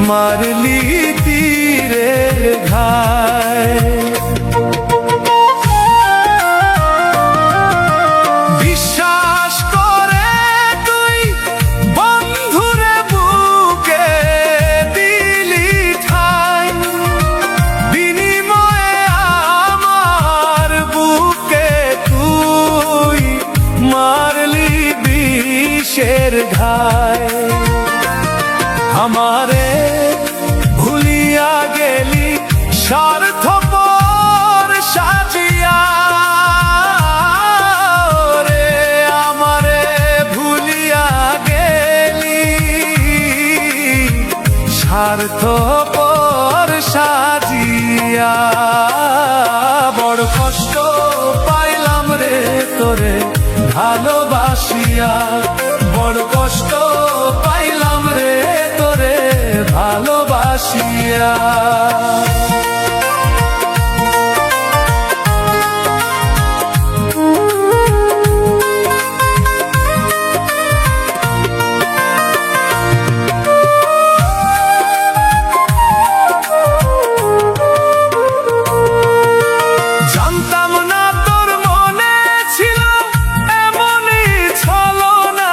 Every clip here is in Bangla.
মারলি তীরের ঘায়। বিশ্বাস করে তুই বন্ধুরে বুকে দিলি ঠাই, বিনিময়ে আমার বুকে তুই মারলি বিষের ঘায়। আমারে ভুলিয়া গেলি স্বার্থপর সাজিয়া রে, আমারে ভুলিয়া গেলি স্বার্থপর সাজিয়া। বড় কষ্ট পাইলাম রে তোরে ভালোবাসিয়া, বড় কষ্ট পাইলাম রে তোরে ভালোবাসিয়া। জানতাম না তোর মনে ছিল এমনই ছলনা,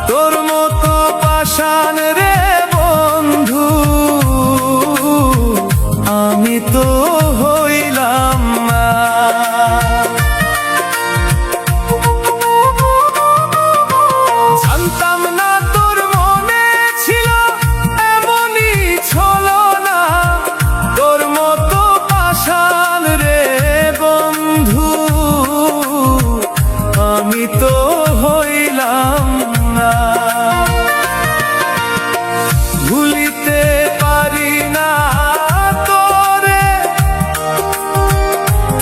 তোর মতো পাষাণ রে বন্ধু আমি তো হইলাম না। জানতাম না তোর মনে ছিল এমনই ছলনা, তোর মতো পাষাণ রে বন্ধু আমি তো হইলাম না। ভুলিতে পারি না তোরে,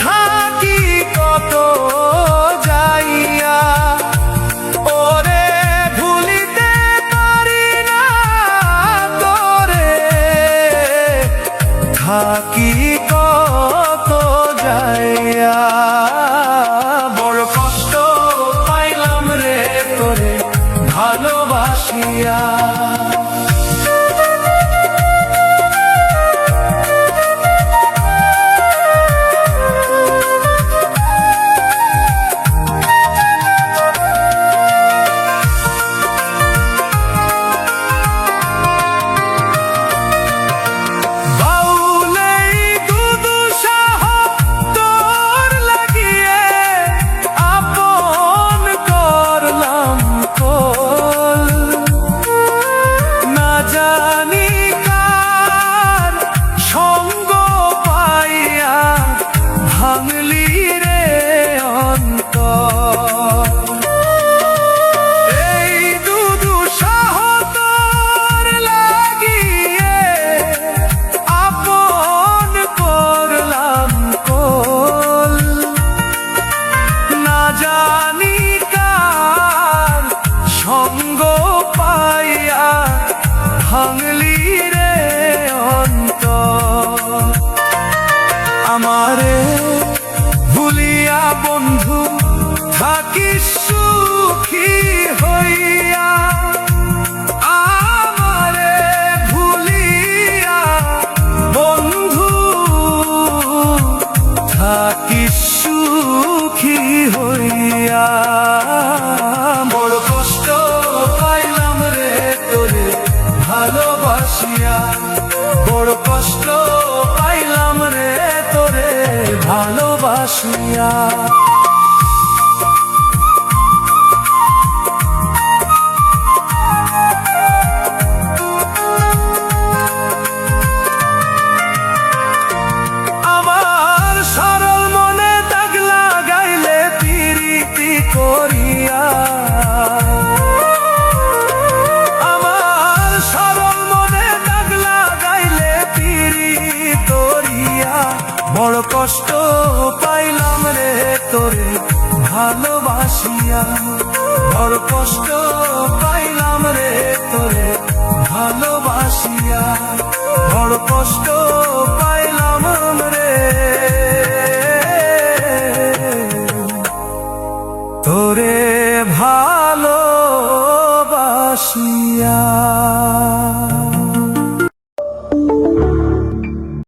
থাকি কত যাইয়া, ওরে ভুলিতে পারি না তোরে, থাকি কত যাইয়া। বড় কষ্ট পাইলাম রে তোরে ভালোবাসিয়া। ভাঙলি রে অন্তর, আমারে ভুলিয়া বন্ধু থাকিস সুখী হইয়া, আমারে ভুলিয়া বন্ধু থাকিস সুখী হইয়া। বড় কষ্ট পাইলাম রে তোরে ভালোবাসিয়া, বড় কষ্ট পাইলাম রে তোরে ভালোবাসিয়া। আমার সরল মনে দাগ লাগাইলে প্রীতি করিয়া, বড় কষ্ট পাইলাম রে তোরে ভালোবাসিয়া, বড় কষ্ট পাইলাম রে তোরে ভালোবাসিয়া, বড় কষ্ট পাইলাম রে তোরে ভালোবাসিয়া।